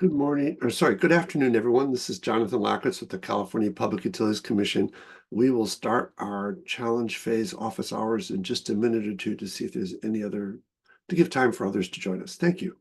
Good morning, or sorry, good afternoon, everyone. This is Jonathan Lackritz with the California Public Utilities Commission. We will start our challenge phase office hours in just a minute or two to see if there's to give time for others to join us. Thank you.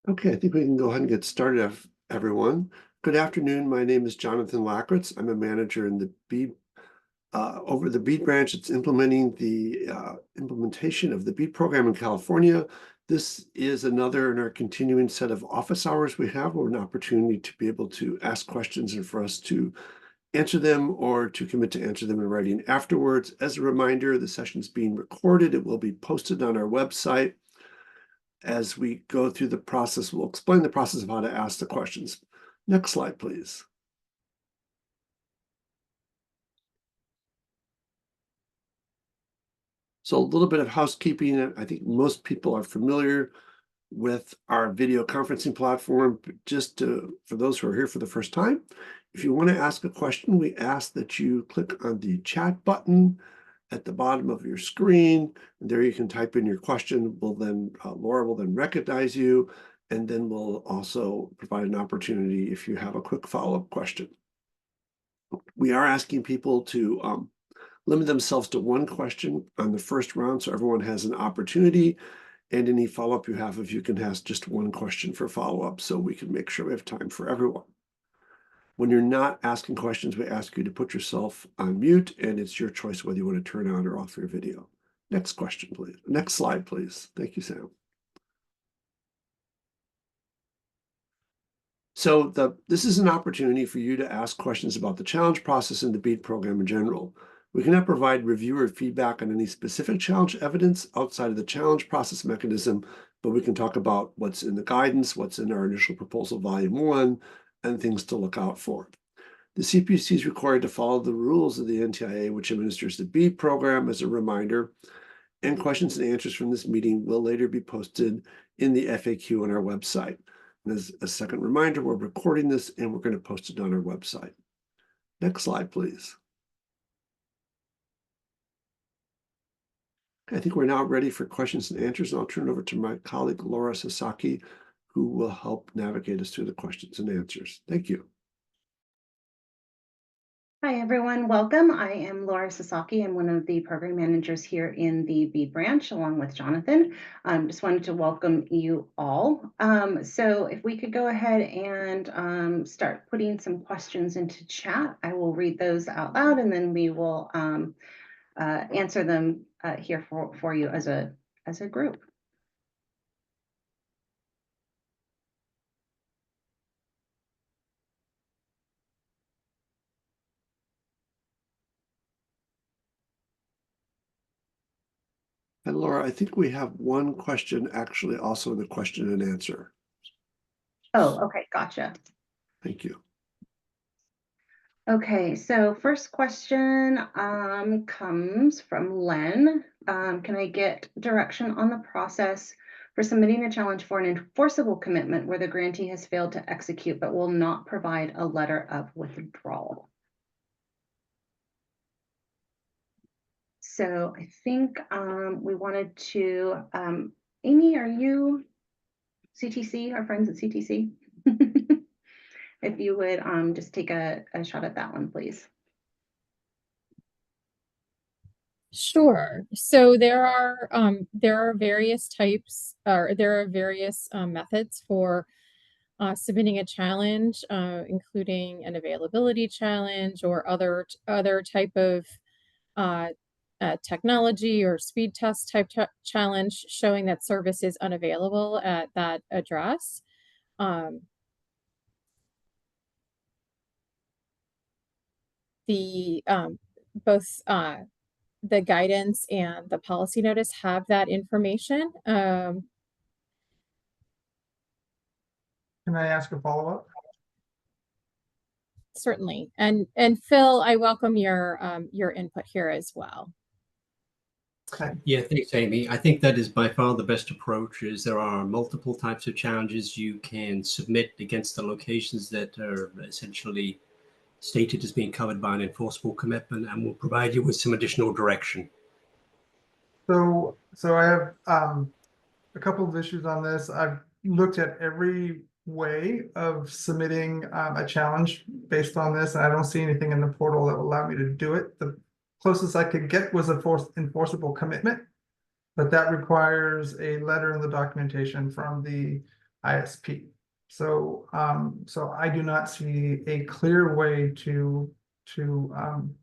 Okay, I think we can go ahead and get started, everyone. Good afternoon. My name is Jonathan Lackritz. I'm a manager in the BEAD over the BEAD branch. It's implementing the implementation of the BEAD program in California. This is another in our continuing set of office hours we have, or an opportunity to be able to ask questions and for us to answer them or to commit to answer them in writing afterwards. As a reminder, the session is being recorded. It will be posted on our website. As we go through the process, we'll explain the process of how to ask the questions. Next slide, please. So a little bit of housekeeping. I think most people are familiar with our video conferencing platform. For those who are here for the first time, if you want to ask a question, we ask that you click on the chat button at the bottom of your screen. And there you can type in your question. Laura will then recognize you, and then we'll also provide an opportunity if you have a quick follow-up question. We are asking people to limit themselves to one question on the first round so everyone has an opportunity. And any follow-up you have, if you can ask just one question for follow-up so we can make sure we have time for everyone. When you're not asking questions, we ask you to put yourself on mute, and it's your choice whether you want to turn on or off your video. Next question, please. Next slide, please. Thank you, Sam. So this is an opportunity for you to ask questions about the challenge process and the BEAD program in general. We cannot provide reviewer feedback on any specific challenge evidence outside of the challenge process mechanism, but we can talk about what's in the guidance, what's in our initial proposal, volume 1, and things to look out for. The CPUC is required to follow the rules of the NTIA, which administers the BEAD program. As a reminder, and questions and answers from this meeting will later be posted in the FAQ on our website. And as a second reminder, we're recording this and we're going to post it on our website. Next slide, please. Okay, I think we're now ready for questions and answers, and I'll turn it over to my colleague, Laura Sasaki, who will help navigate us through the questions and answers. Thank you. Hi, everyone. Welcome. I am Laura Sasaki. I'm one of the program managers here in the BEAD branch, along with Jonathan. Just wanted to welcome you all. So if we could go ahead and start putting some questions into chat, I will read those out loud, and then we will answer them here for you as a group. And Laura, I think we have one question actually also in the question and answer. Oh, okay, gotcha. Thank you. Okay, so first question comes from Len. Can I get direction on the process for submitting a challenge for an enforceable commitment where the grantee has failed to execute but will not provide a letter of withdrawal? So I think we wanted to, Amy, are you CTC, our friends at CTC? If you would just take a shot at that one, please. Sure. So there are various types, or there are various methods for submitting a challenge, including an availability challenge or other type of uh, technology or speed test type challenge showing that service is unavailable at that address. Um, the both the guidance and the policy notice have that information. Can I ask a follow-up? Certainly. And Phil, I welcome your input here as well. Okay. Yeah, thanks, Amy. I think that is by far the best approach. Is there are multiple types of challenges you can submit against the locations that are essentially stated as being covered by an enforceable commitment, and will provide you with some additional direction. So I have a couple of issues on this. I've looked at every way of submitting a challenge based on this, and I don't see anything in the portal that will allow me to do it. The closest I could get was a enforceable commitment, but that requires a letter in the documentation from the ISP. So I do not see a clear way to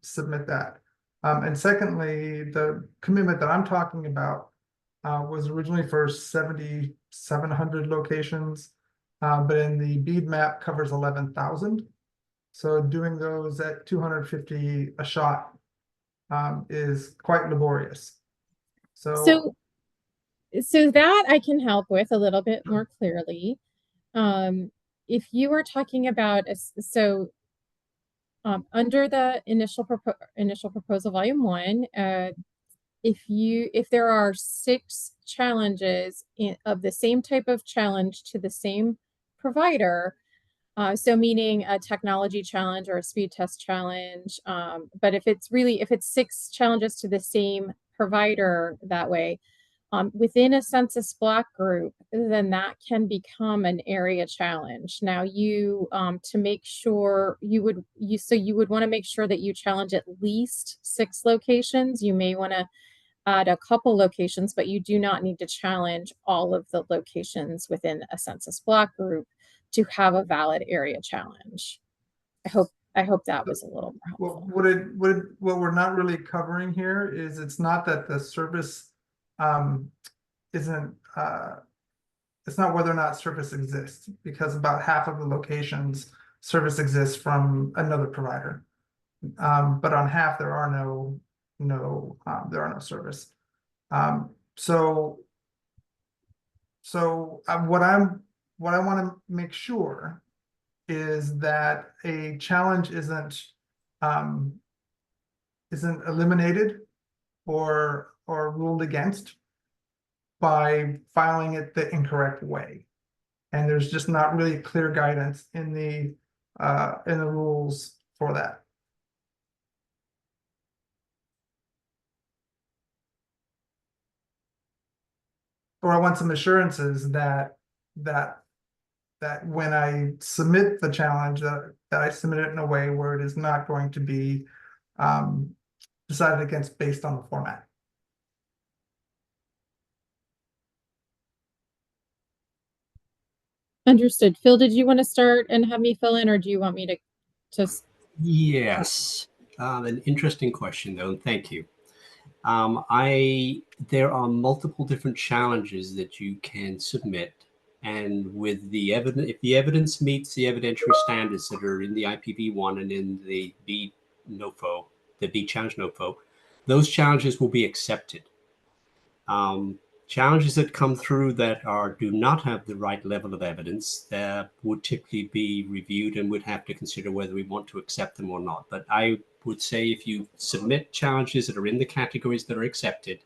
submit that. And secondly, the commitment that I'm talking about was originally for 7,700 locations, but in the BEAD map covers 11,000. So doing those at 250 a shot is quite laborious. So that I can help with a little bit more clearly. If you are talking about under the initial proposal volume 1, if there are 6 challenges of the same type of challenge to the same provider, so meaning a technology challenge or a speed test challenge, but if it's 6 challenges to the same provider that way, within a census block group, then that can become an area challenge. Now you, to make sure you would want to make sure that you challenge at least 6 locations. You may want to add a couple locations, but you do not need to challenge all of the locations within a census block group to have a valid area challenge. I hope that was a little more helpful. What we're not really covering here is it's not that the service isn't it's not whether or not service exists, because about half of the locations service exists from another provider. But on half there are no service. What I want to make sure is that a challenge isn't eliminated or ruled against by filing it the incorrect way. And there's just not really clear guidance in the rules for that. Or I want some assurances that when I submit the challenge, that I submit it in a way where it is not going to be decided against based on the format. Understood. Phil, did you want to start and have me fill in, or do you want me to just? Yes, an interesting question though, and thank you. There are multiple different challenges that you can submit, and with the evidence, if the evidence meets the evidentiary standards that are in the IPv1 and in the BEAD NOFO, the BEAD challenge NOFO, those challenges will be accepted. Challenges that come through that do not have the right level of evidence, that would typically be reviewed and would have to consider whether we want to accept them or not. But I would say if you submit challenges that are in the categories that are accepted,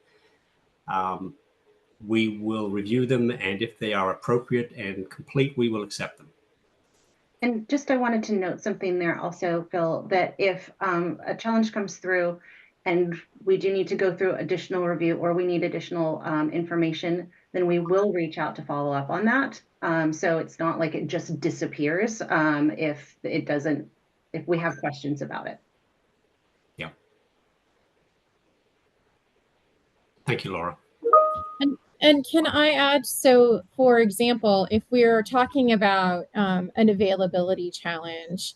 we will review them, and if they are appropriate and complete, we will accept them. And just I wanted to note something there also, Phil, that if a challenge comes through and we do need to go through additional review or we need additional information, then we will reach out to follow up on that. So it's not like it just disappears if we have questions about it. Yeah. Thank you, Laura. And can I add, so for example, if we're talking about an availability challenge,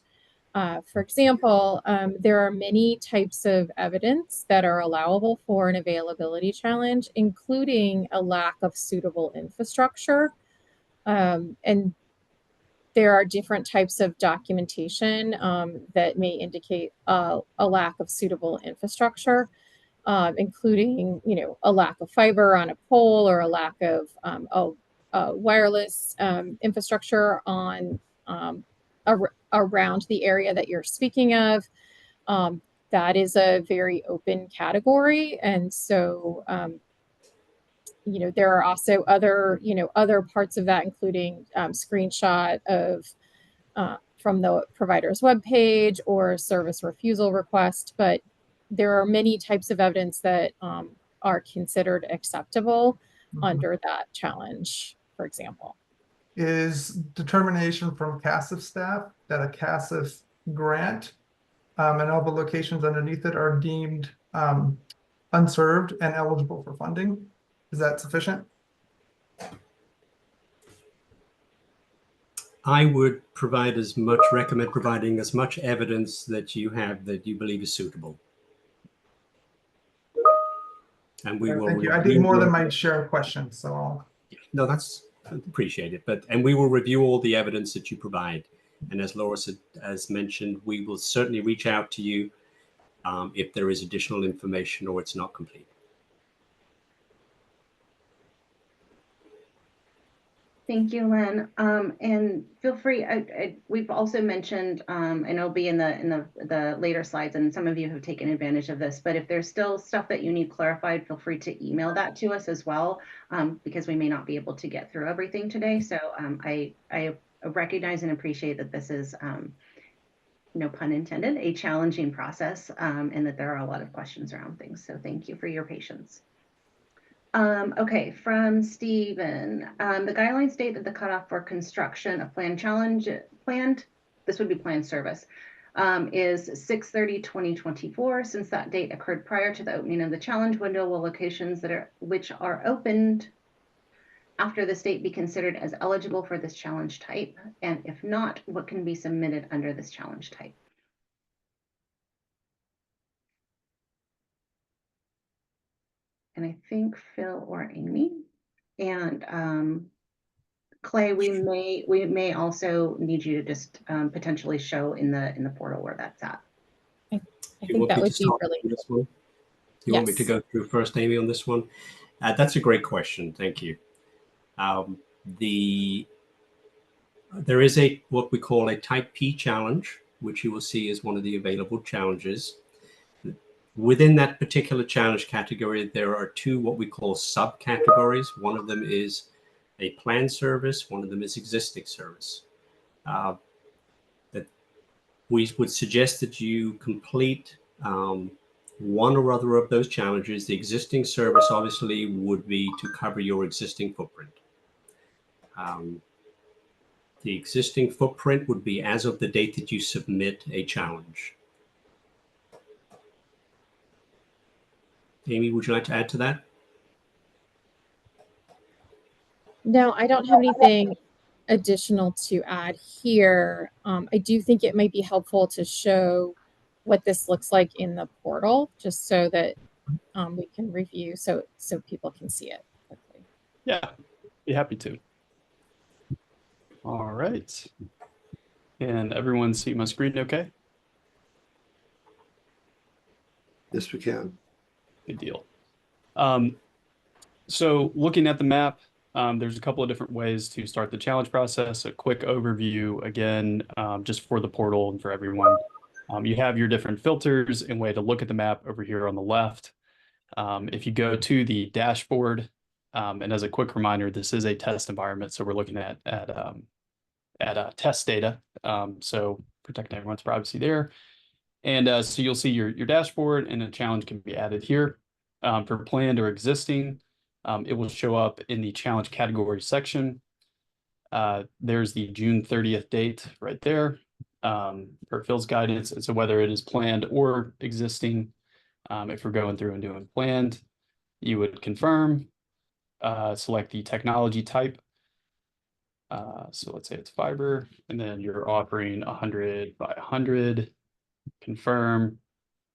for example, there are many types of evidence that are allowable for an availability challenge, including a lack of suitable infrastructure. And there are different types of documentation that may indicate a lack of suitable infrastructure. Including, a lack of fiber on a pole or a lack of a wireless infrastructure on around the area that you're speaking of. That is a very open category, and so there are also other parts of that, including screenshot of from the provider's webpage or service refusal request, but there are many types of evidence that are considered acceptable under that challenge, for example. Is determination from CASF staff that a CASF grant and all the locations underneath it are deemed unserved and eligible for funding? Is that sufficient? I would recommend providing as much evidence that you have that you believe is suitable. And we will. Thank you. I did more than my share of questions, so I'll... No, that's appreciated. And we will review all the evidence that you provide. And as Laura has mentioned, we will certainly reach out to you if there is additional information or it's not complete. Thank you, Lynn. And feel free. We've also mentioned, and it'll be in the later slides, and some of you have taken advantage of this. But if there's still stuff that you need clarified, feel free to email that to us as well, because we may not be able to get through everything today. So I recognize and appreciate that this is, no pun intended, a challenging process, and that there are a lot of questions around things. So thank you for your patience. Okay, from Stephen. The guidelines state that the cutoff for construction of planned service, is 6/30/2024. Since that date occurred prior to the opening of the challenge window, will locations which are opened after this date be considered as eligible for this challenge type? And if not, what can be submitted under this challenge type? And I think Phil or Amy, and Clay, we may also need you to just potentially show in the portal where that's at. I think that would be really useful. You want me to go through first, Amy, on this one? That's a great question. Thank you. There is what we call a type P challenge, which you will see is one of the available challenges. Within that particular challenge category, there are two what we call subcategories. One of them is a planned service. One of them is existing service. That we would suggest that you complete one or other of those challenges. The existing service obviously would be to cover your existing footprint. The existing footprint would be as of the date that you submit a challenge. Amy, would you like to add to that? No, I don't have anything additional to add here. I do think it might be helpful to show what this looks like in the portal, just so that we can review, so people can see it quickly. Yeah, be happy to. All right. Can everyone see my screen okay? Yes, we can. Good deal. So looking at the map, there's a couple of different ways to start the challenge process. A quick overview, again, just for the portal and for everyone. You have your different filters and way to look at the map over here on the left. If you go to the dashboard, and as a quick reminder, this is a test environment, so we're looking at test data, so protecting everyone's privacy there. And so you'll see your dashboard, and a challenge can be added here. For planned or existing, it will show up in the challenge category section. There's the June 30th date right there, per Phil's guidance. And so whether it is planned or existing, if we're going through and doing planned, You would confirm, select the technology type. So let's say it's fiber, and then you're offering 100 by 100, confirm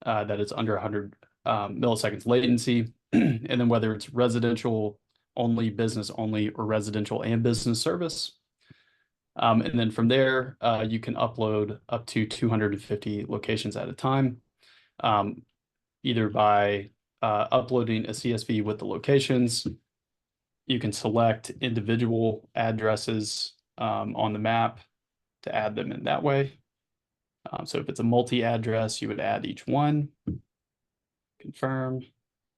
that it's under 100 milliseconds latency, and then whether it's residential only, business only, or residential and business service. And then from there, you can upload up to 250 locations at a time, either by uploading a CSV with the locations. You can select individual addresses on the map to add them in that way. So if it's a multi-address, you would add each one, confirm,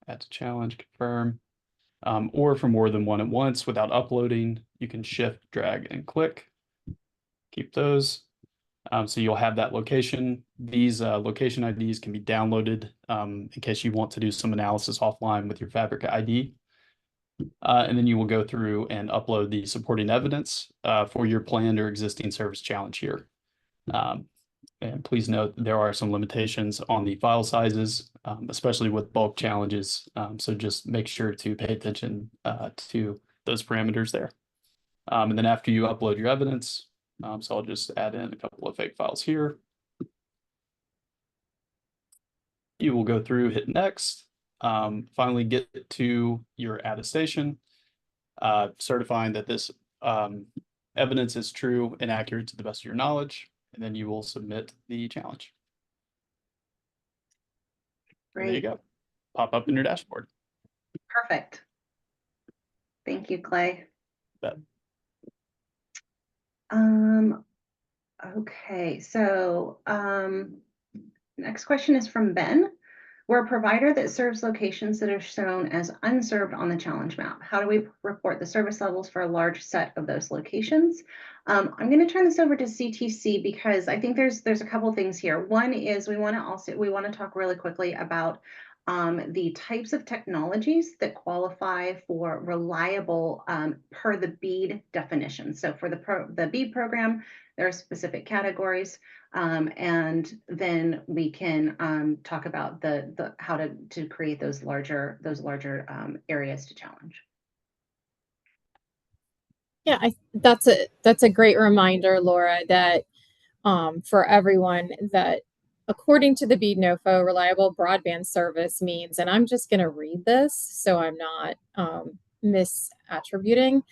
add to challenge, confirm, or for more than one at once without uploading, you can shift, drag, and click. Keep those. So you'll have that location. These location IDs can be downloaded in case you want to do some analysis offline with your Fabric ID. And then you will go through and upload the supporting evidence for your planned or existing service challenge here. And please note there are some limitations on the file sizes, especially with bulk challenges. So just make sure to pay attention to those parameters there. And then after you upload your evidence, so I'll just add in a couple of fake files here. You will go through, hit next, finally get to your attestation, certifying that this evidence is true and accurate to the best of your knowledge, and then you will submit the challenge. And there you Great. go. Pop up in your dashboard. Perfect. Thank you, Clay. Bet. Okay, so next question is from Ben. We're a provider that serves locations that are shown as unserved on the challenge map. How do we report the service levels for a large set of those locations? I'm going to turn this over to CTC because I think there's a couple things here. One is we want to talk really quickly about the types of technologies that qualify for reliable per the BEAD definition. So for the BEAD program, there are specific categories, and then we can talk about the how to create those larger areas to challenge. Yeah, that's a great reminder, Laura, that for everyone, that according to the BEAD NOFO, reliable broadband service means, and I'm just going to read this so I'm not misattributing,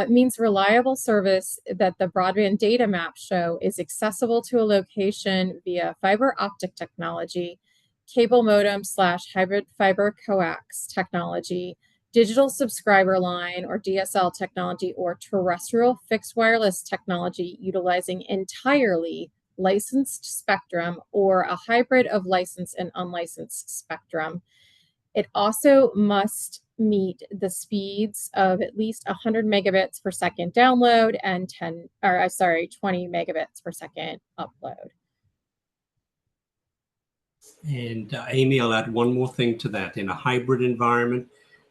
means reliable service that the broadband data maps show is accessible to a location via fiber optic technology, cable modem / hybrid fiber coax technology, digital subscriber line or DSL technology, or terrestrial fixed wireless technology utilizing entirely licensed spectrum or a hybrid of licensed and unlicensed spectrum. It also must meet the speeds of at least 100 megabits per second download and 20 megabits per second upload. And Amy, I'll add one more thing to that. In a hybrid environment,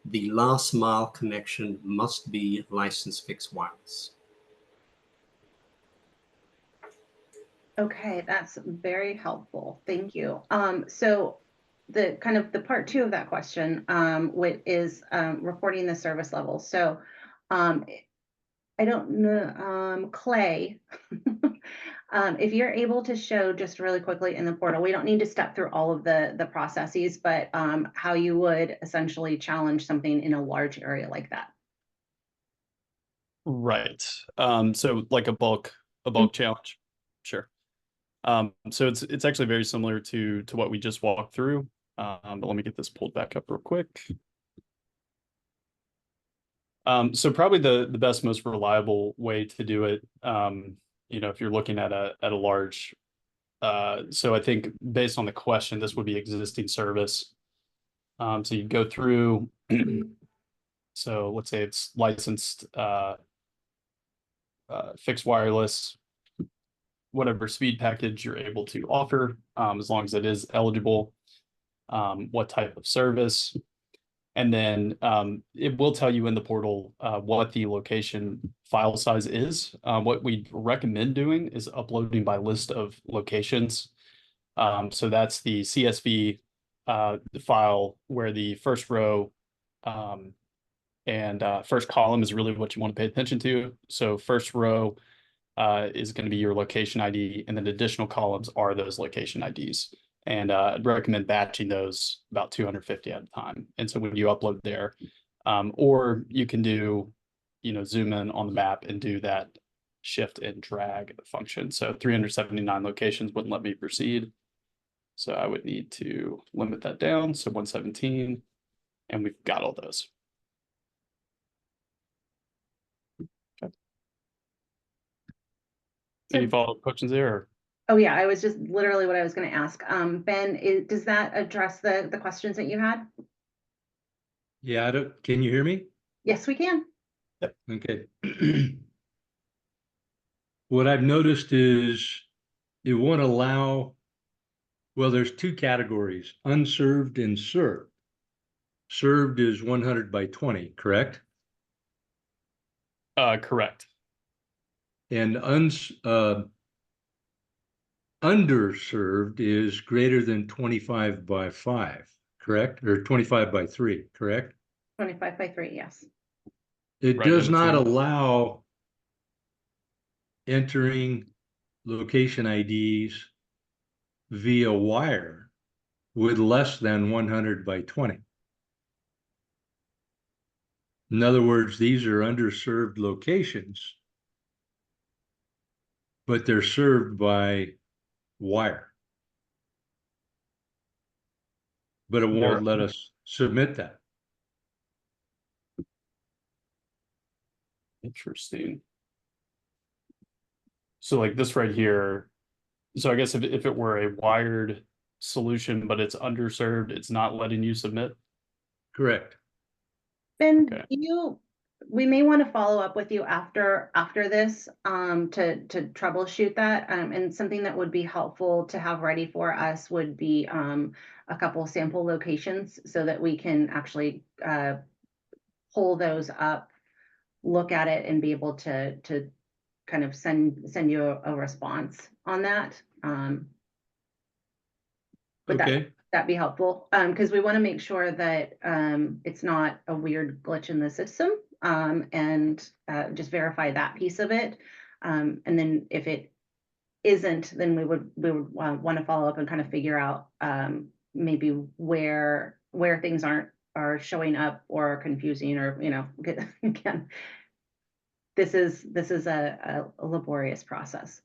the last mile connection must be licensed fixed wireless. Okay, that's very helpful. Thank you. So the part two of that question is reporting the service levels. So I don't know, Clay, if you're able to show just really quickly in the portal, we don't need to step through all of the processes, but how you would essentially challenge something in a large area like that. Right. So like a bulk challenge. Sure. So it's actually very similar to what we just walked through. But let me get this pulled back up real quick. So probably the best, most reliable way to do it, if you're looking at a large, so I think based on the question, this would be existing service. So you go through, so let's say it's licensed fixed wireless, whatever speed package you're able to offer, as long as it is eligible, what type of service. And then it will tell you in the portal what the location file size is. What we recommend doing is uploading by list of locations. So that's the CSV file where the first row First column is really what you want to pay attention to. So first row is going to be your location ID, and then additional columns are those location IDs. And I'd recommend batching those about 250 at a time. And so when you upload there, or you can do, zoom in on the map and do that shift and drag function. So 379 locations wouldn't let me proceed. So I would need to limit that down. So 117, and we've got all those. Okay. Any follow-up questions there? Or? Oh yeah, I was just literally what I was going to ask. Ben, does that address the questions that you had? Yeah, can you hear me? Yes, we can. Yep. Okay. What I've noticed is it won't allow, well, there's two categories, unserved and served. Served is 100 by 20, correct? Correct. And underserved is greater than 25 by 5, correct? Or 25 by 3, correct? 25 by 3, yes. It Right does in not between. allow entering location IDs via wire with less than 100 by 20. In other words, these are underserved locations, but they're served by wire. But it won't let us submit that. Interesting. So like this right here. So I guess if it were a wired solution, but it's underserved, it's not letting you submit. Correct. Ben, Okay. we may want to follow up with you after this to troubleshoot that. And something that would be helpful to have ready for us would be a couple sample locations so that we can actually pull those up, look at it, and be able to kind of send you a response on that. Would Okay. that be helpful? Because we want to make sure that it's not a weird glitch in the system, and just verify that piece of it. And then if it isn't, then we would want to follow up and kind of figure out maybe where things are showing up or confusing, or again, this is a laborious process.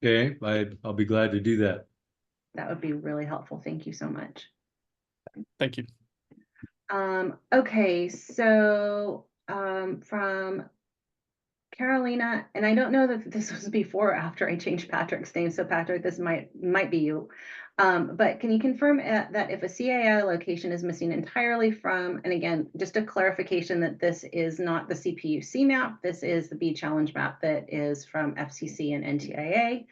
Okay, I'll be glad to do that. That would be really helpful. Thank you so much. Thank you. Okay, so from Carolina, and I don't know that this was before or after I changed Patrick's name, so Patrick, this might be you. But can you confirm that if a CAI location is missing entirely from, and again, just a clarification that this is not the CPUC map, this is the BEAD challenge map that is from FCC and NTIA,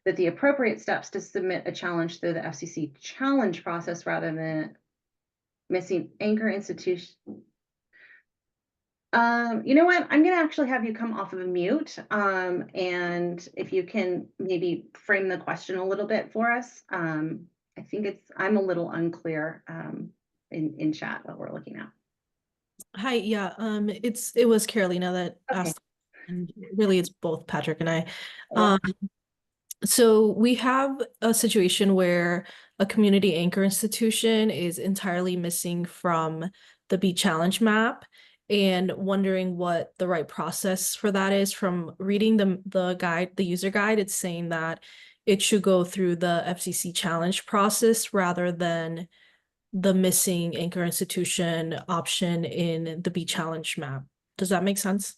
that the appropriate steps to submit a challenge through the FCC challenge process rather than missing anchor institution. You know what? I'm going to actually have you come off of a mute. And if you can maybe frame the question a little bit for us. I think I'm a little unclear in chat what we're looking at. Hi, yeah, it was Carolina that asked, and really it's both Patrick and I. So we have a situation where a community anchor institution is entirely missing from the BEAD challenge map, and wondering what the right process for that is. From reading the guide, the user guide, it's saying that it should go through the FCC challenge process rather than the missing anchor institution option in the BEAD challenge map. Does that make sense?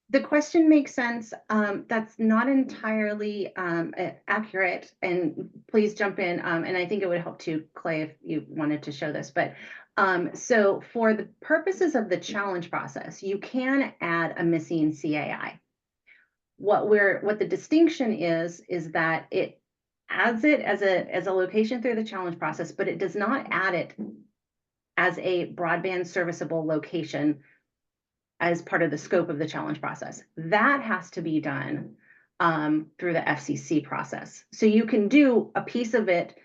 The question makes sense. That's not entirely accurate, and please jump in. And I think it would help too, Clay, if you wanted to show this. But so for the purposes of the challenge process, you can add a missing CAI. What the distinction is that it adds it as a location through the challenge process, but it does not add it as a broadband serviceable location as part of the scope of the challenge process. That has to be done through the FCC process. So you can do a piece of it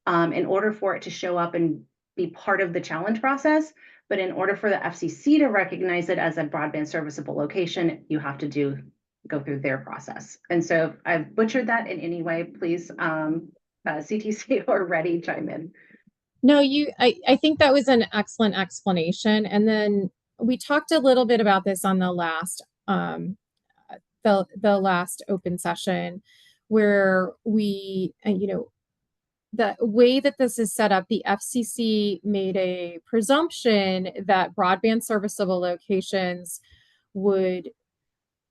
in order for it to show up and be part of the challenge process. But in order for the FCC to recognize it as a broadband serviceable location, you have to go through their process. And so if I've butchered that in any way, please, CTC or Ready, chime in. No, I think that was an excellent explanation. And then we talked a little bit about this on the last the last open session, where we, the way that this is set up, the FCC made a presumption that broadband serviceable locations would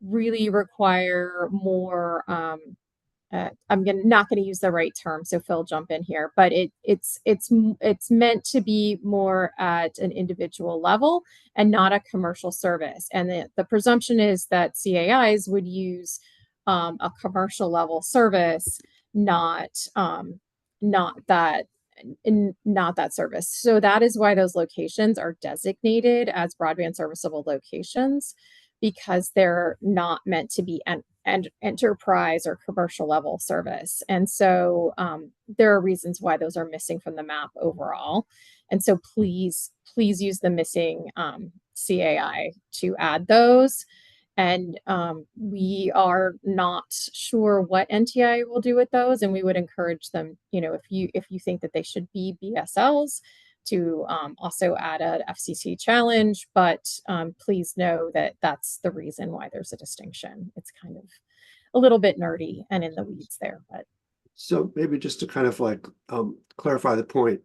really require more, I'm not going to use the right term, so Phil, jump in here. But it's meant to be more at an individual level and not a commercial service. And the presumption is that CAIs would use a commercial level service, not that service. So that is why those locations are designated as broadband serviceable locations, because they're not meant to be an enterprise or commercial level service. And so there are reasons why those are missing from the map overall. And so please use the missing CAI to add those. And we are not sure what NTI will do with those, and we would encourage them, if you think that they should be BSLs, to also add an FCC challenge. But please know that that's the reason why there's a distinction. It's kind of a little bit nerdy and in the weeds there. But so maybe just to kind of like clarify the point,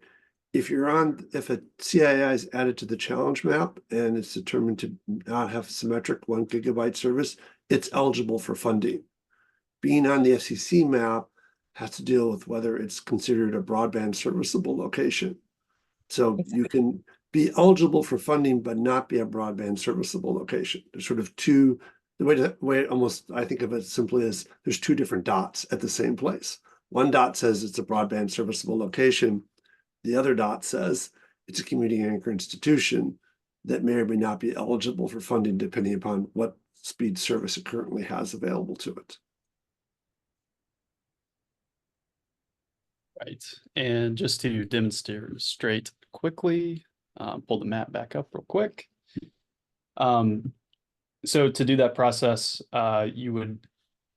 if a CII is added to the challenge map and it's determined to not have symmetric 1 GB service, it's eligible for funding. Being on the FCC map has to deal with whether it's considered a broadband serviceable location. So exactly. You can be eligible for funding, but not be a broadband serviceable location. There's sort of two, the way almost I think of it simply as there's two different dots at the same place. One dot says it's a broadband serviceable location. The other dot says it's a community anchor institution that may or may not be eligible for funding depending upon what speed service it currently has available to it. Right. And just to demonstrate quickly, pull the map back up real quick. So to do that process, you would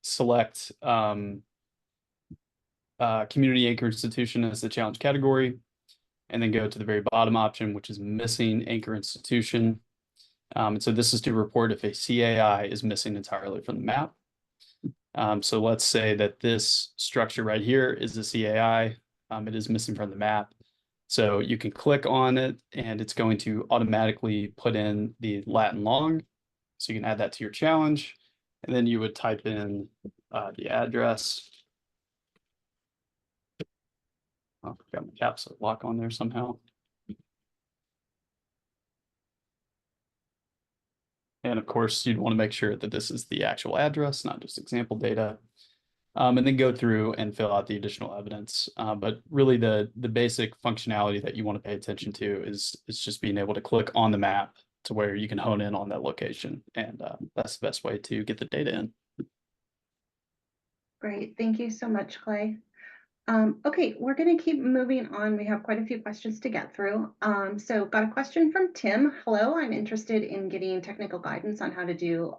select community anchor institution as the challenge category, and then go to the very bottom option, which is missing anchor institution. And so this is to report if a CAI is missing entirely from the map. So let's say that this structure right here is the CAI. It is missing from the map. So you can click on it and it's going to automatically put in the Latin long. So you can add that to your challenge. And then you would type in the address. Oh, I've got my caps lock on there somehow. And of course, you'd want to make sure that this is the actual address, not just example data. And then go through and fill out the additional evidence. But really the basic functionality that you want to pay attention to is just being able to click on the map to where you can hone in on that location. And that's the best way to get the data in. Great, thank you so much, Clay. Okay, we're going to keep moving on. We have quite a few questions to get through. So got a question from Tim. Hello, I'm interested in getting technical guidance on how to do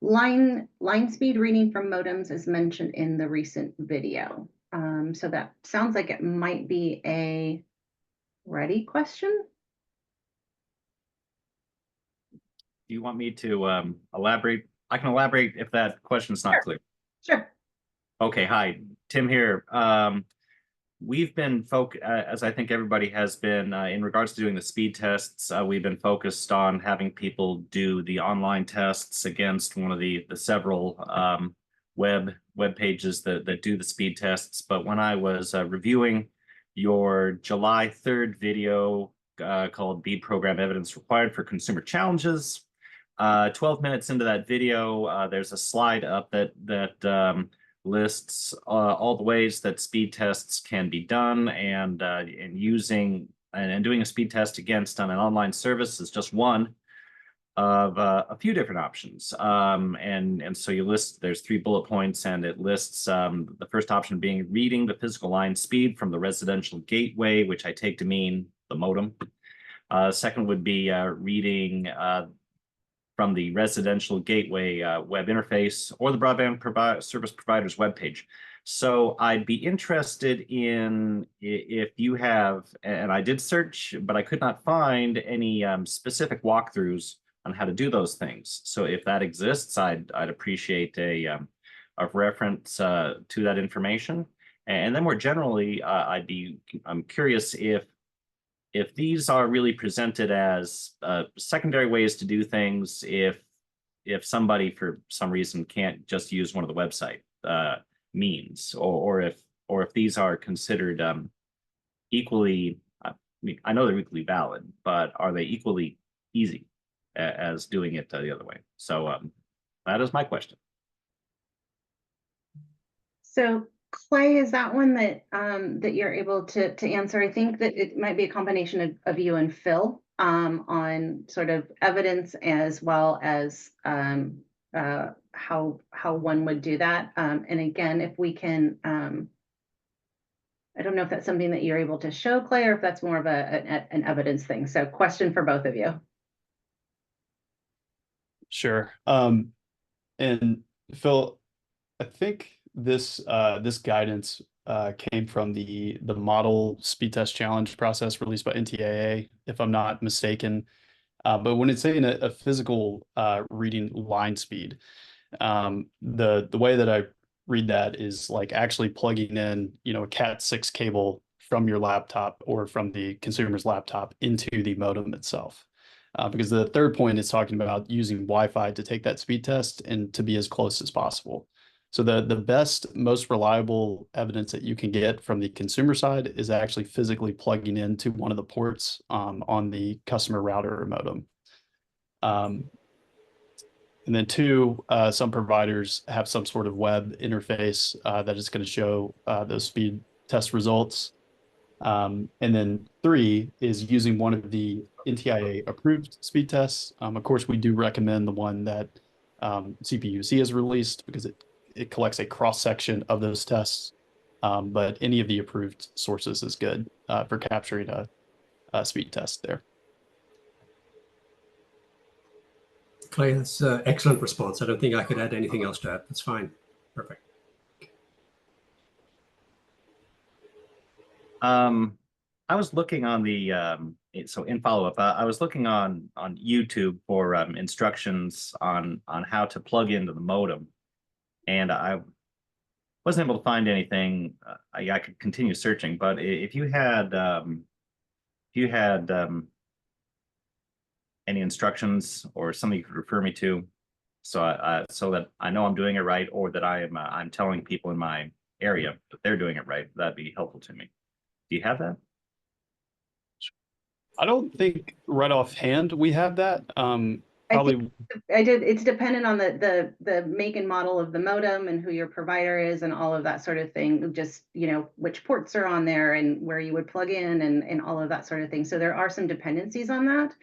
line speed reading from modems as mentioned in the recent video. So that sounds like it might be a Ready question. Do you want me to elaborate? I can elaborate if that question is not clear. Sure. Okay, hi, Tim here. We've been as I think everybody has been, in regards to doing the speed tests, we've been focused on having people do the online tests against one of the several web pages that do the speed tests. But when I was reviewing your July 3rd video called BEAD Program Evidence Required for Consumer Challenges, 12 minutes into that video, there's a slide up that lists all the ways that speed tests can be done, and doing a speed test against an online service is just one of a few different options. And so you list, there's 3 bullet points, and it lists the first option being reading the physical line speed from the residential gateway, which I take to mean modem. Second would be reading from the residential gateway web interface or the broadband service provider's webpage. So I'd be interested in if you have, and I did search, but I could not find any specific walkthroughs on how to do those things. So if that exists, I'd appreciate a reference to that information. And then more generally, I'm curious if these are really presented as secondary ways to do things, if somebody for some reason can't just use one of the website means, or if these are considered equally, I know they're equally valid, but are they equally easy as doing it the other way? So that is my question. So Clay, is that one that that you're able to answer? I think that it might be a combination of you and Phil on sort of evidence as well as how one would do that. And again, if we can, I don't know if that's something that you're able to show, Clay, or if that's more of an evidence thing. So question for both of you. Sure. And Phil, I think this this guidance came from the model speed test challenge process released by NTIA, if I'm not mistaken. But when it's saying a physical reading line speed, the way that I read that is like actually plugging in, you know, a Cat6 cable from your laptop or from the consumer's laptop into the modem itself. Because the third point is talking about using Wi-Fi to take that speed test and to be as close as possible. So the best, most reliable evidence that you can get from the consumer side is actually physically plugging into one of the ports on the customer router or modem. And then two, some providers have some sort of web interface that is going to show those speed test results. And then three is using one of the NTIA approved speed tests. Of course, we do recommend the one that CPUC has released because it collects a cross section of those tests. But any of the approved sources is good for capturing a speed test there. Clay, that's an excellent response. I don't think I could add anything else to that. That's fine. Perfect. I was looking on the so in follow-up, I was looking on YouTube for instructions on how to plug into the modem, and I wasn't able to find anything. I could continue searching, but if you had any instructions or something you could refer me to, so so that I know I'm doing it right, or that I'm telling people in my area that they're doing it right, that'd be helpful to me. Do you have that? I don't think right offhand we have that. Probably. I did. It's dependent on the make and model of the modem and who your provider is and all of that sort of thing. Just, you know, which ports are on there and where you would plug in and all of that sort of thing. So there are some dependencies on that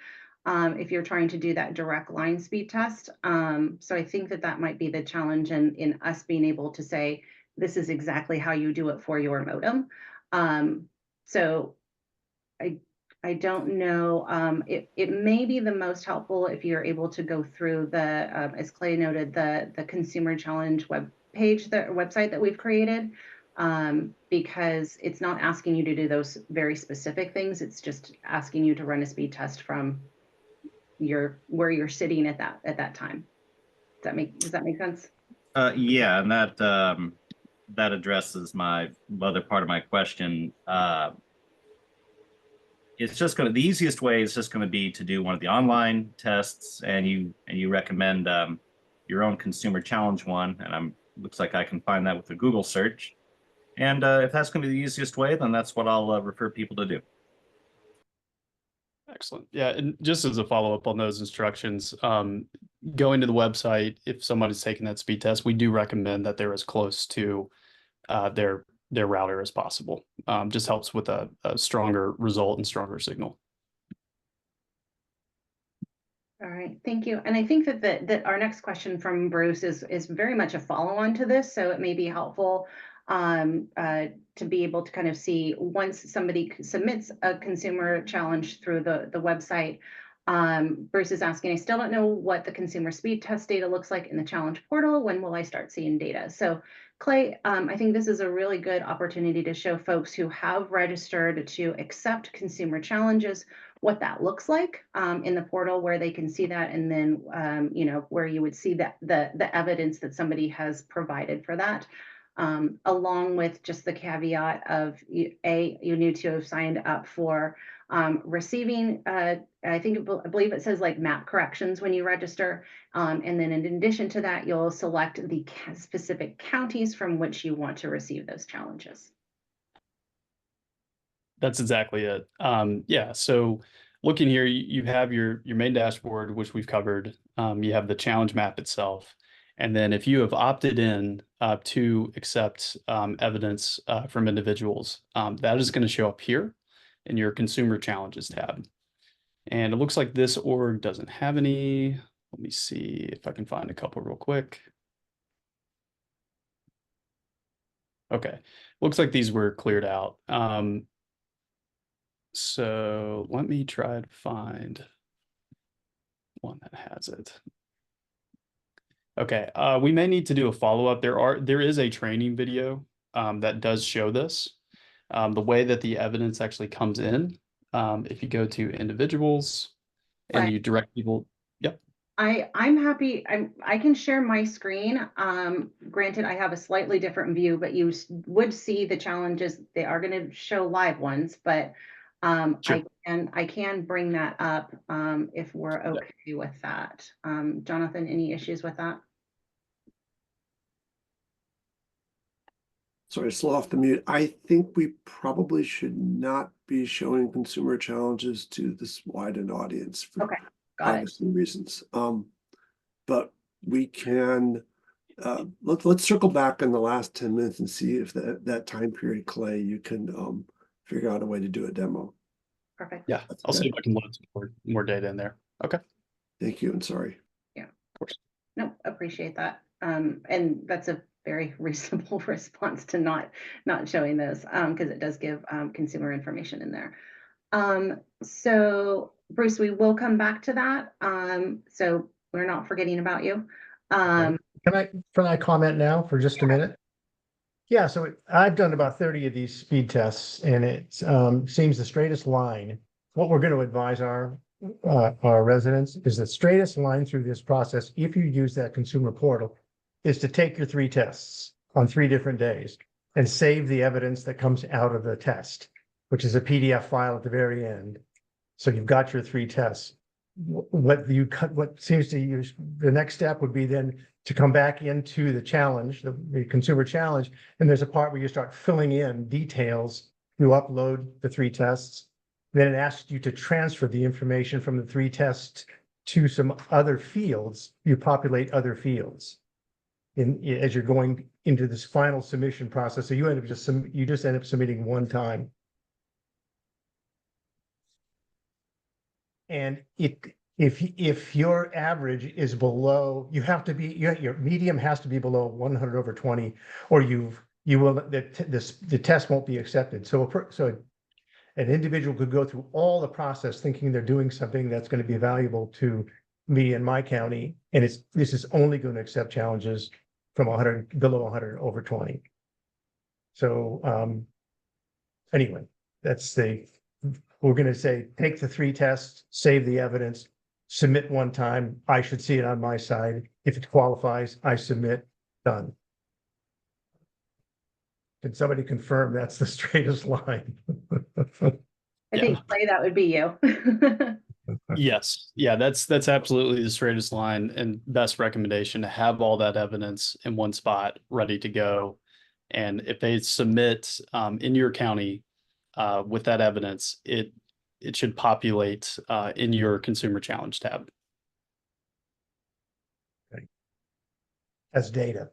if you're trying to do that direct line speed test. So I think that might be the challenge in us being able to say, this is exactly how you do it for your modem. So I don't know. It may be the most helpful if you're able to go through the, as Clay noted, the Consumer Challenge web page, the website that we've created, because it's not asking you to do those very specific things. It's just asking you to run a speed test from where you're sitting at that time. Does that make sense? Yeah, and that addresses my other part of my question. It's just the easiest way is just going to be to do one of the online tests, and you recommend your own consumer challenge one, and looks like I can find that with a Google search. And if that's going to be the easiest way, then that's what I'll refer people to do. Excellent. Yeah, and just as a follow-up on those instructions, going to the website, if somebody's taking that speed test, we do recommend that they're as close to their router as possible. Just helps with a stronger result and stronger signal. All right, thank you. And I think that our next question from Bruce is very much a follow-on to this, so it may be helpful to be able to kind of see once somebody submits a consumer challenge through the website. Bruce is asking, I still don't know what the consumer speed test data looks like in the challenge portal. When will I start seeing data? So Clay, I think this is a really good opportunity to show folks who have registered to accept consumer challenges what that looks like in the portal, where they can see that, and then where you would see that the evidence that somebody has provided for that. Along with just the caveat of you need to have signed up for receiving, I believe it says like map corrections when you register. And then in addition to that, you'll select the specific counties from which you want to receive those challenges. That's exactly it. Yeah, so looking here, you have your main dashboard, which we've covered. You have the challenge map itself. And then if you have opted in to accept evidence from individuals, that is going to show up here in your consumer challenges tab. And it looks like this org doesn't have any. Let me see if I can find a couple real quick. Okay, looks like these were cleared out. So let me try to find one that has it. Okay, we may need to do a follow-up. There is a training video that does show this. The way that the evidence actually comes in, if you go to individuals and Right. you direct people, yep. I'm happy. I can share my screen. Granted, I have a slightly different view, but you would see the challenges. They are going to show live ones, but Sure. I can bring that up if we're okay with that. Jonathan, any issues with that? Sorry, slow off the mute. I think we probably should not be showing consumer challenges to this wide an audience for Okay, got it. privacy reasons. But we can let's circle back in the last 10 minutes and see if that time period, Clay, you can figure out a way to do a demo. Perfect. Yeah, I'll see if I can load some more data in there. Okay. Thank you, and sorry. Yeah, of course. No, appreciate that. And that's a very reasonable response to not showing those because it does give consumer information in there. So Bruce, we will come back to that. So we're not forgetting about you. Can I comment now for just a minute? Yeah, so I've done about 30 of these speed tests, and it seems the straightest line. What we're going to advise our residents is the straightest line through this process, if you use that consumer portal, is to take your 3 tests on 3 different days and save the evidence that comes out of the test, which is a PDF file at the very end. So you've got your 3 tests. What seems to use the next step would be then to come back into the challenge, the consumer challenge, and there's a part where you start filling in details. You upload the 3 tests, then it asks you to transfer the information from the 3 tests to some other fields. You populate other fields as you're going into this final submission process. So you end up just end up submitting one time. And if your average is below, you have to be, your medium has to be below 100/20, or the test won't be accepted. So an individual could go through all the process thinking they're doing something that's going to be valuable to me and my county, and this is only going to accept challenges from 100 below 100/20. So anyway, we're going to say, take the 3 tests, save the evidence, submit one time. I should see it on my side. If it qualifies, I submit, done. Can somebody confirm that's the straightest line? I think, Clay, that would be you. Yes. Yeah, that's absolutely the straightest line and best recommendation, to have all that evidence in one spot ready to go. And if they submit in your county with that evidence, it should populate in your consumer challenge tab. Okay. As data.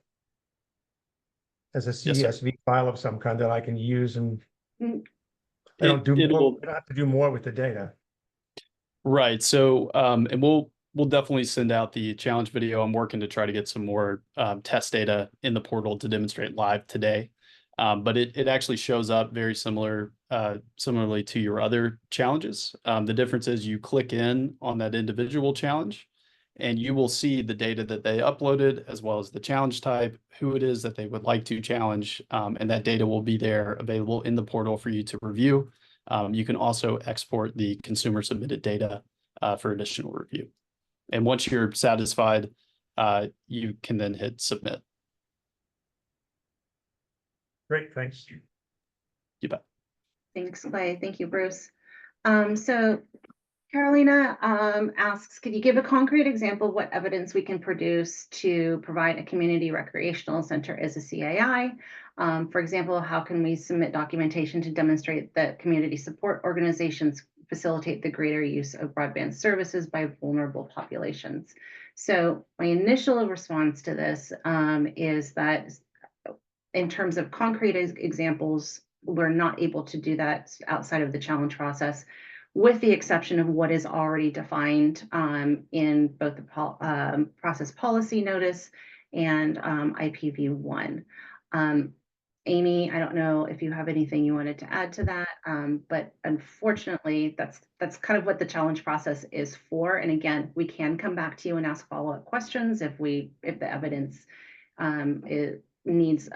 As a Yes, CSV file of some kind that I can use, and I I don't have to do more with the data. Right. So, and we'll definitely send out the challenge video. I'm working to try to get some more test data in the portal to demonstrate live today. But it actually shows up very similarly to your other challenges. The difference is you click in on that individual challenge and you will see the data that they uploaded as well as the challenge type, who it is that they would like to challenge, and that data will be there available in the portal for you to review. You can also export the consumer submitted data for additional review. And once you're satisfied, you can then hit submit. Great, thanks. You bet. Thanks, Clay. Thank you, Bruce. So Carolina asks, could you give a concrete example of what evidence we can produce to provide a community recreational center as a CAI? For example, how can we submit documentation to demonstrate that community support organizations facilitate the greater use of broadband services by vulnerable populations? So my initial response to this is that in terms of concrete examples, we're not able to do that outside of the challenge process, with the exception of what is already defined in both the process policy notice and IPv1. Amy, I don't know if you have anything you wanted to add to that, but unfortunately, that's kind of what the challenge process is for. And again, we can come back to you and ask follow-up questions if the evidence needs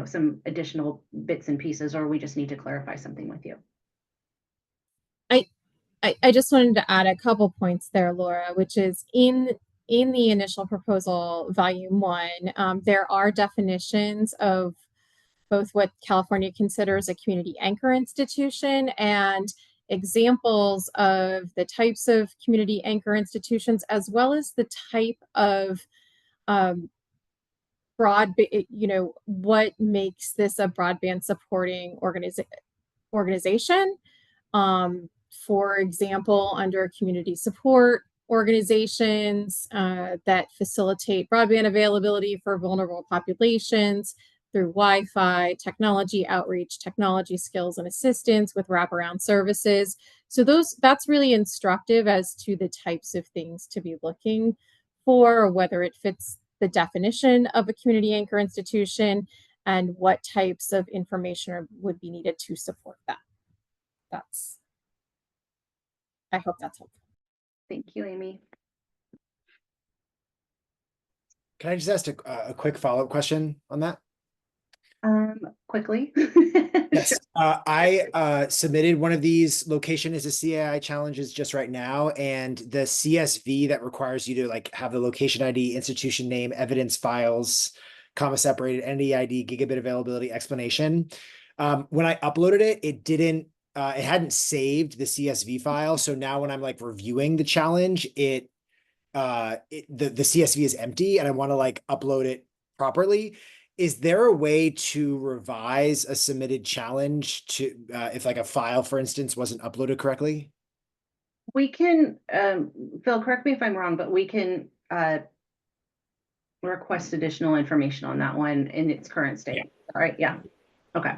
some additional bits and pieces, or we just need to clarify something with you. I just wanted to add a couple points there, Laura, which is in the initial proposal, volume 1, there are definitions of both what California considers a community anchor institution and examples of the types of community anchor institutions, as well as the type of what makes this a broadband supporting organization. For example, under community support organizations that facilitate broadband availability for vulnerable populations through Wi-Fi, technology outreach, technology skills and assistance with wraparound services. So that's really instructive as to the types of things to be looking for, whether it fits the definition of a community anchor institution and what types of information would be needed to support that. I hope that's helpful. Thank you, Amy. Can I just ask a quick follow-up question on that? Quickly. Yes, I submitted one of these location as a CAI challenges just right now, and the CSV that requires you to like have the location ID, institution name, evidence files, comma separated, entity ID, gigabit availability, explanation. When I uploaded it, it hadn't saved the CSV file. So now when I'm like reviewing the challenge, the CSV is empty and I want to like upload it properly. Is there a way to revise a submitted challenge to if like a file, for instance, wasn't uploaded correctly? We can, Phil, correct me if I'm wrong, but we can request additional information on that one in its current state. Yeah. All right. Yeah. Okay.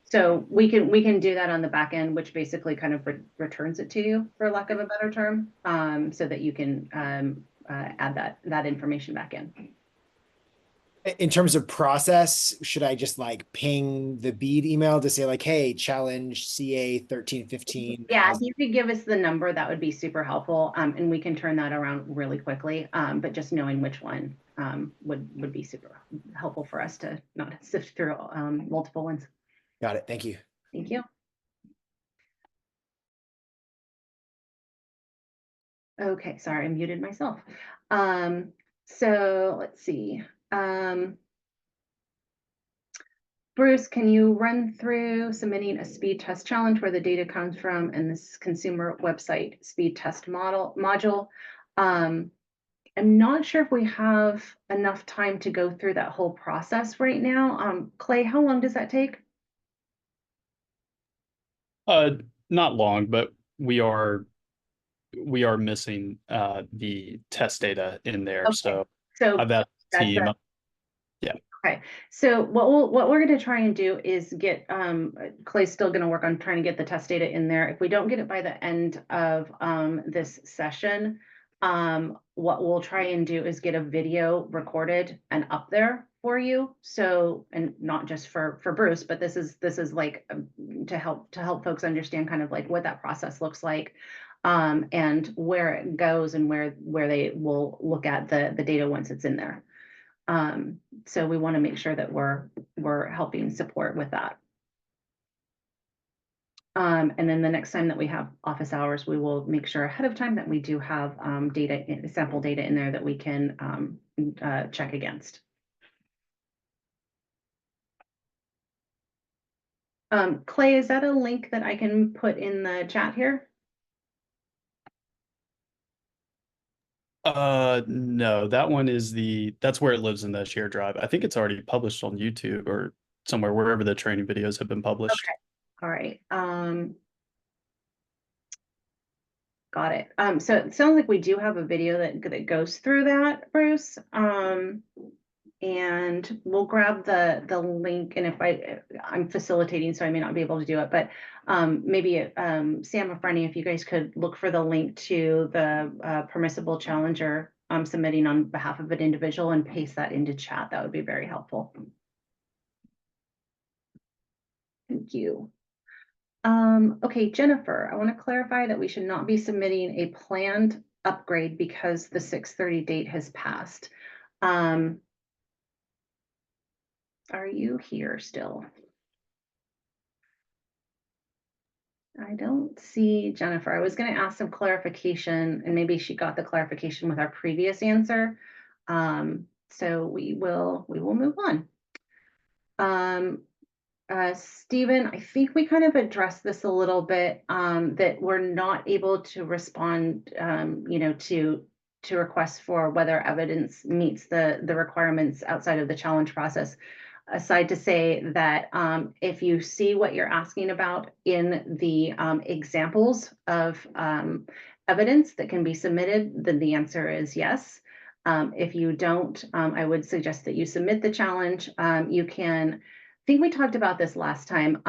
So we can do that on the back end, which basically kind of returns it to you, for lack of a better term, so that you can add that information back in. In terms of process, should I just like ping the BEAD email to say like, hey, challenge CA 1315? Yeah, if you could give us the number, that would be super helpful. And we can turn that around really quickly. But just knowing which one would be super helpful for us to not sift through multiple ones. Got it. Thank you. Thank you. Okay, sorry, I muted myself. So let's see. Bruce, can you run through submitting a speed test challenge where the data comes from and this consumer website speed test module? I'm not sure if we have enough time to go through that whole process right now. Clay, how long does that take? Not long, but we are missing the test data in there. Okay. So that team. Yeah. Okay. So what we're going to try and do is get Clay's still going to work on trying to get the test data in there. If we don't get it by the end of this session, what we'll try and do is get a video recorded and up there for you. So, and not just for Bruce, but this is like to help folks understand kind of like what that process looks like, and where it goes and where they will look at the data once it's in there. So we want to make sure that we're helping support with that. And then the next time that we have office hours, we will make sure ahead of time that we do have sample data in there that we can check against. Clay, is that a link that I can put in the chat here? No, that one is that's where it lives in the shared drive. I think it's already published on YouTube or somewhere, wherever the training videos have been published. Okay. All right. Got it. So it sounds like we do have a video that goes through that, Bruce. And we'll grab the link, and if I'm facilitating, so I may not be able to do it, but maybe Sam or Franny, if you guys could look for the link to the permissible challenger submitting on behalf of an individual and paste that into chat, that would be very helpful. Thank you. Okay, Jennifer, I want to clarify that we should not be submitting a planned upgrade because the 6/30 date has passed. Are you here still? I don't see Jennifer. I was going to ask some clarification, and maybe she got the clarification with our previous answer. So we will move on. Stephen, I think we kind of addressed this a little bit, that we're not able to respond, to requests for whether evidence meets the requirements outside of the challenge process. Aside to say that if you see what you're asking about in the examples of evidence that can be submitted, then the answer is yes. If you don't, I would suggest that you submit the challenge. You can, I think we talked about this last time.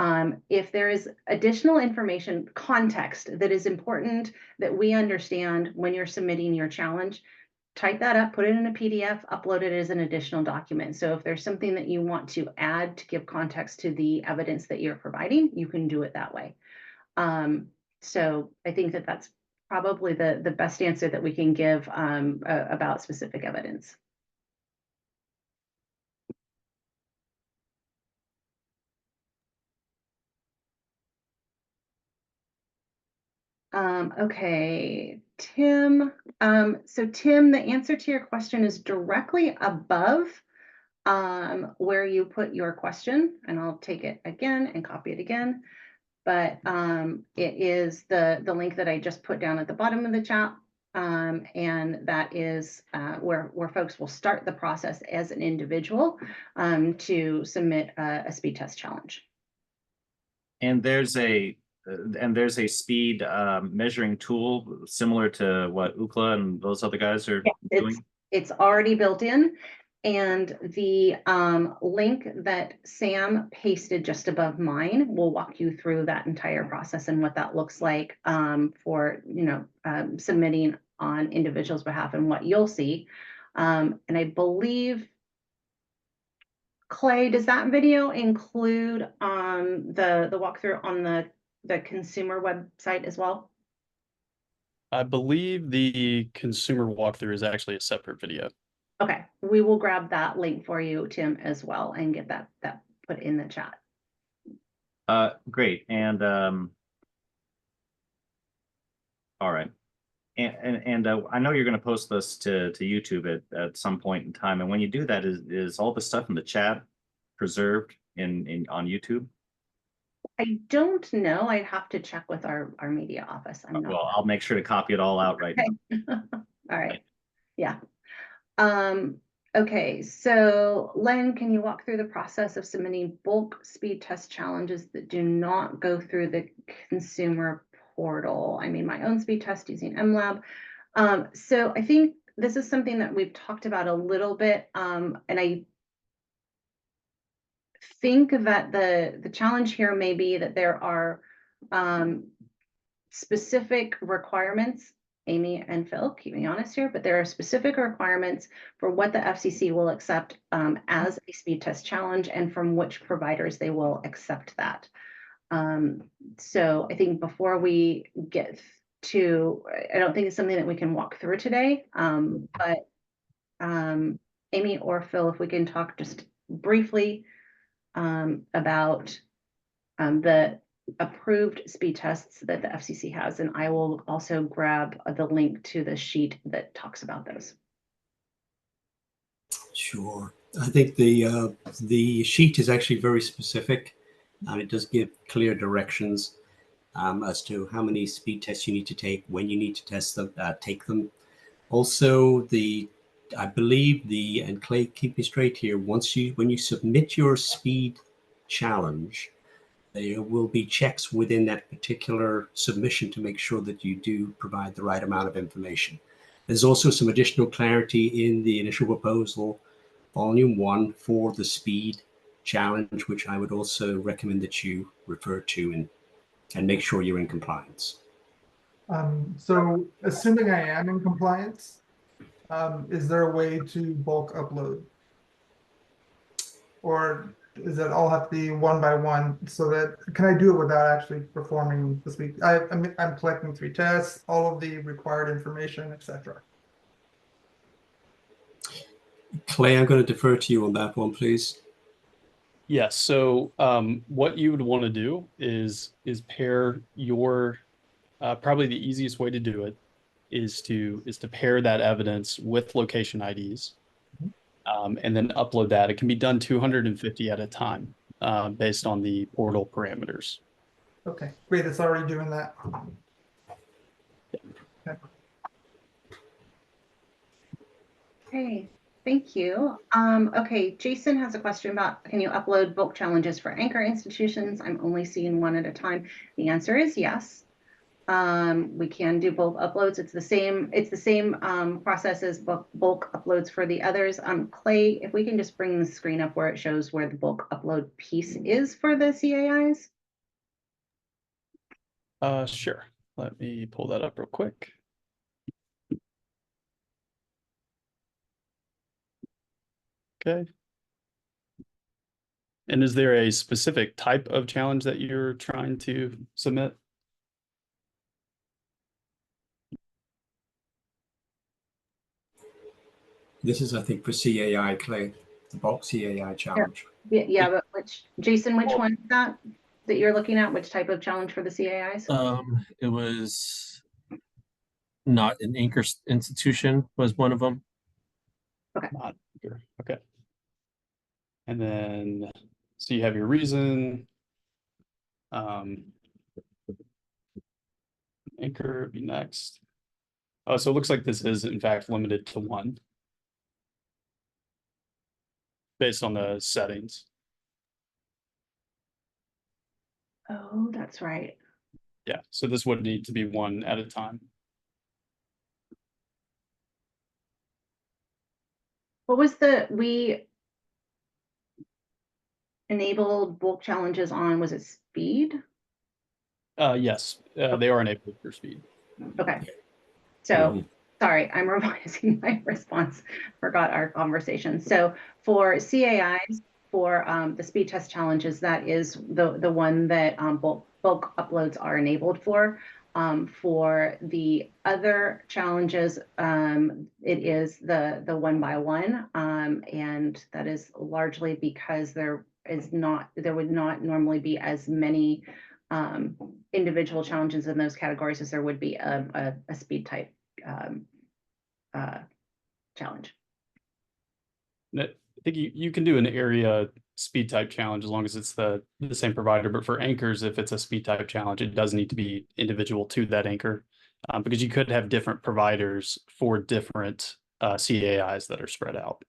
If there is additional information, context that is important that we understand when you're submitting your challenge, type that up, put it in a PDF, upload it as an additional document. So if there's something that you want to add to give context to the evidence that you're providing, you can do it that way. So I think that that's probably the best answer that we can give about specific evidence. Okay, Tim. So Tim, the answer to your question is directly above where you put your question, and I'll take it again and copy it again. But it is the link that I just put down at the bottom of the chat, and that is where folks will start the process as an individual to submit a speed test challenge. And there's a speed measuring tool similar to what UCLA and those other guys are doing. It's already built in, and the link that Sam pasted just above mine will walk you through that entire process and what that looks like for submitting on individuals' behalf and what you'll see. And I believe, Clay, does that video include the walkthrough on the consumer website as well? I believe the consumer walkthrough is actually a separate video. Okay, we will grab that link for you, Tim, as well, and get that put in the chat. Great. And all right. And I know you're going to post this to YouTube at some point in time. And when you do that, is all the stuff in the chat preserved on YouTube? I don't know. I'd have to check with our media office. I'm not. Well, I'll make sure to copy it all out right now. All right. Yeah. Okay, so Len, can you walk through the process of submitting bulk speed test challenges that do not go through the consumer portal? I mean, my own speed test using MLab. So I think this is something that we've talked about a little bit, and I think that the challenge here may be that there are specific requirements Amy and Phil, keep me honest here, but there are specific requirements for what the FCC will accept as a speed test challenge and from which providers they will accept that. So I think before we get to, I don't think it's something that we can walk through today, but Amy or Phil, if we can talk just briefly about the approved speed tests that the FCC has, and I will also grab the link to the sheet that talks about those. Sure. I think the sheet is actually very specific, and it does give clear directions as to how many speed tests you need to take, when you need to test them, take them. Also, I believe and Clay, keep me straight here. When you submit your speed challenge, there will be checks within that particular submission to make sure that you do provide the right amount of information. There's also some additional clarity in the initial proposal, Volume 1, for the speed challenge, which I would also recommend that you refer to and make sure you're in compliance. So assuming I am in compliance, is there a way to bulk upload? Or does it all have to be one by one so that, can I do it without actually performing the speed? I'm collecting 3 tests, all of the required information, etc. Clay, I'm going to defer to you on that one, please. Yes. So what you would want to do is pair your probably the easiest way to do it is to pair that evidence with location IDs, and then upload that. It can be done 250 at a time based on the portal parameters. Okay, great. It's already doing that. Okay. Okay, thank you. Okay, Jason has a question about, can you upload bulk challenges for anchor institutions? I'm only seeing one at a time. The answer is yes. We can do both uploads. It's the same process as bulk uploads for the others. Clay, if we can just bring the screen up where it shows where the bulk upload piece is for the CAIs. Sure. Let me pull that up real quick. Okay. And is there a specific type of challenge that you're trying to submit? This is, I think, for CAI, Clay, the bulk CAI challenge. Yeah, but Jason, which one is that you're looking at? Which type of challenge for the CAIs? It was not an anchor institution was one of them. Okay. Not here. Okay. And then, so you have your reason. Anchor would be next. Oh, so it looks like this is in fact limited to 1 based on the settings. Oh, that's right. Yeah, so this would need to be 1 at a time. What was we enabled bulk challenges on, was it speed? Yes, they are enabled for speed. Okay. So sorry, I'm revising my response. Forgot our conversation. So for CAIs, for the speed test challenges, that is the one that bulk uploads are enabled for. For the other challenges, it is the 1 by 1, and that is largely because there would not normally be as many individual challenges in those categories as there would be a speed type challenge. I think you can do an area speed type challenge as long as it's the same provider, but for anchors, if it's a speed type challenge, it does need to be individual to that anchor, because you could have different providers for different CAIs that are spread out.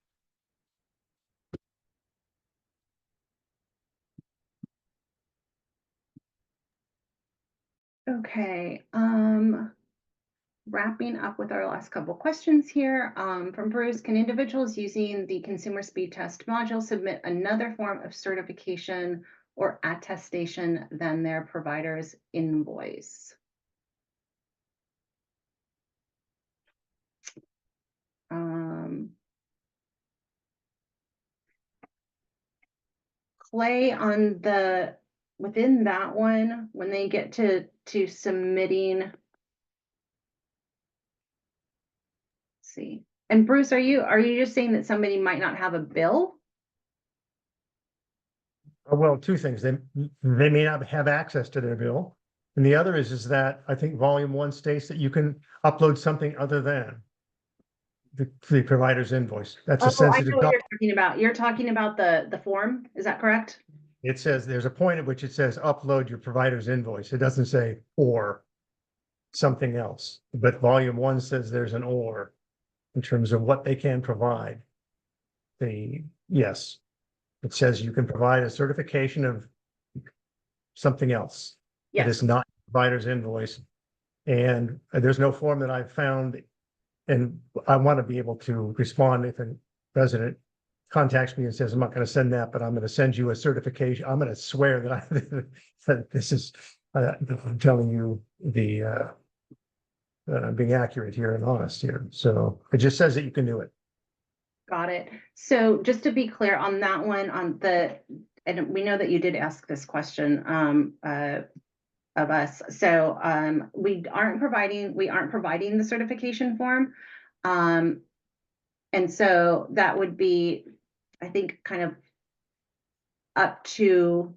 Okay, wrapping up with our last couple questions here from Bruce. Can individuals using the consumer speed test module submit another form of certification or attestation than their provider's invoice? display on the, within that one, when they get to submitting? Let's see. And Bruce, are you just saying that somebody might not have a bill? Well, two things. They may not have access to their bill. And the other is that I think volume 1 states that you can upload something other than the provider's invoice. That's a Oh, I sensitive know what you're document. talking about. You're talking about the form, is that correct? It says there's a point at which it says upload your provider's invoice. It doesn't say or something else. But volume 1 says there's an or in terms of what they can provide. Yes, it says you can provide a certification of something else. It Yes. is not provider's invoice. And there's no form that I've found. And I want to be able to respond if a resident contacts me and says, I'm not going to send that, but I'm going to send you a certification. I'm going to swear that that this is, I'm telling you being accurate here and honest here. So it just says that you can do it. Got it. So just to be clear on that one, and we know that you did ask this question of us. So we aren't providing the certification form. And so that would be, I think, kind of up to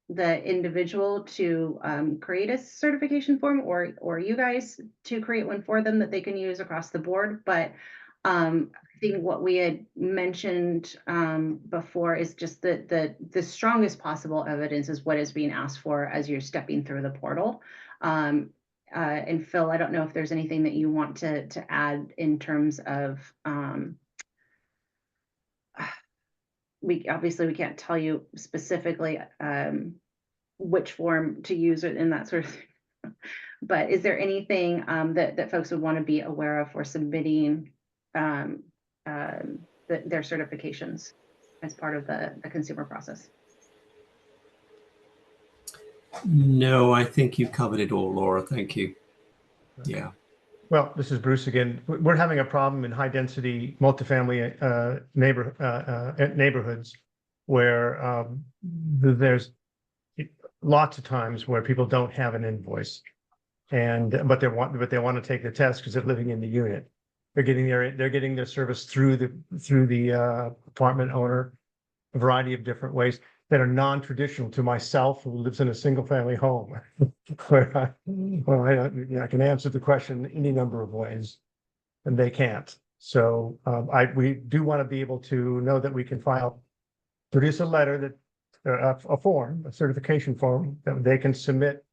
the individual to create a certification form, or you guys to create one for them that they can use across the board. But I think what we had mentioned before is just that the strongest possible evidence is what is being asked for as you're stepping through the portal. And Phil, I don't know if there's anything that you want to add in terms of we can't tell you specifically which form to use in that sort of thing. But is there anything that folks would want to be aware of for submitting their certifications as part of the consumer process? No, I think you covered it all, Laura. Thank you. Yeah. Well, this is Bruce again. We're having a problem in high density multifamily neighborhoods where there's lots of times where people don't have an invoice, but they want to take the test because they're living in the unit. They're getting their service through the apartment owner, a variety of different ways that are non-traditional to myself, who lives in a single family home. Where I can answer the question any number of ways, and they can't. So we do want to be able to know that we can produce a letter that a form, a certification form that they can submit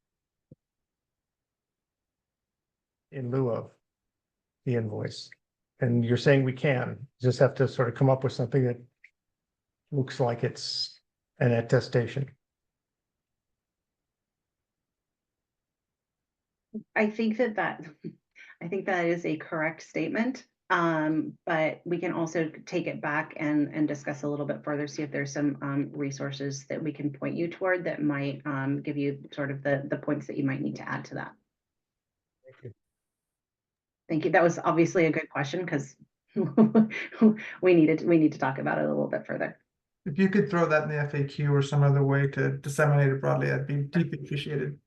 in lieu of the invoice. And you're saying we can just have to sort of come up with something that looks like it's an attestation. I think that is a correct statement. But we can also take it back and discuss a little bit further, see if there's some resources that we can point you toward that might give you sort of the points that you might need to add to that. Thank you. Thank you. That was obviously a good question because we need to talk about it a little bit further. If you could throw that in the FAQ or some other way to disseminate it broadly, that'd be deeply appreciated.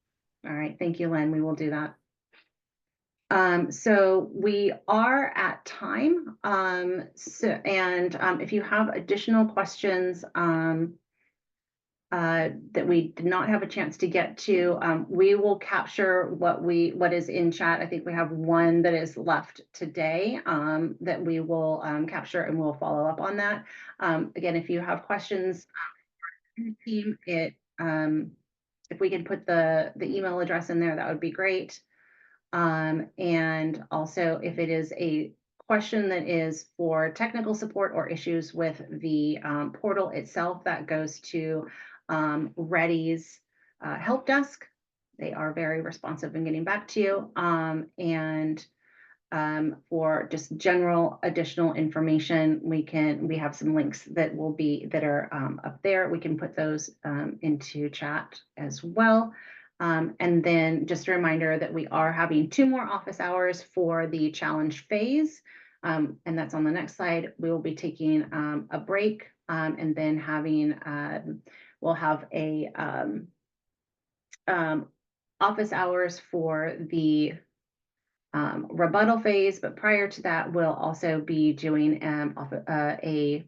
All right. Thank you, Len. We will do that. So we are at time. If you have additional questions that we did not have a chance to get to, we will capture what is in chat. I think we have one that is left today that we will capture, and we'll follow up on that. Again, if you have questions, team, if we can put the email address in there, that would be great. And also, if it is a question that is for technical support or issues with the portal itself, that goes to Ready's help desk. They are very responsive in getting back to you. For just general additional information, we have some links that are up there. We can put those into chat as well. And then just a reminder that we are having 2 more office hours for the challenge phase. And that's on the next slide. We will be taking a break and then having We'll have a office hours for the rebuttal phase, but prior to that, we'll also be doing a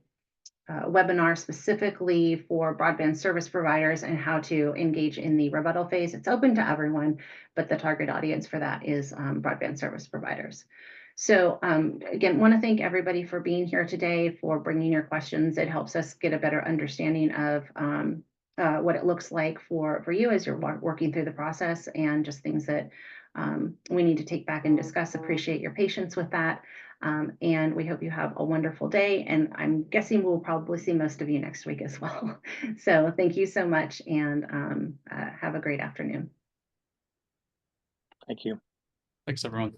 webinar specifically for broadband service providers and how to engage in the rebuttal phase. It's open to everyone, but the target audience for that is broadband service providers. So again, want to thank everybody for being here today, for bringing your questions. It helps us get a better understanding of what it looks like for you as you're working through the process, and just things that we need to take back and discuss. Appreciate your patience with that. And we hope you have a wonderful day. And I'm guessing we'll probably see most of you next week as well. So thank you so much, and have a great afternoon. Thank you. Thanks, everyone.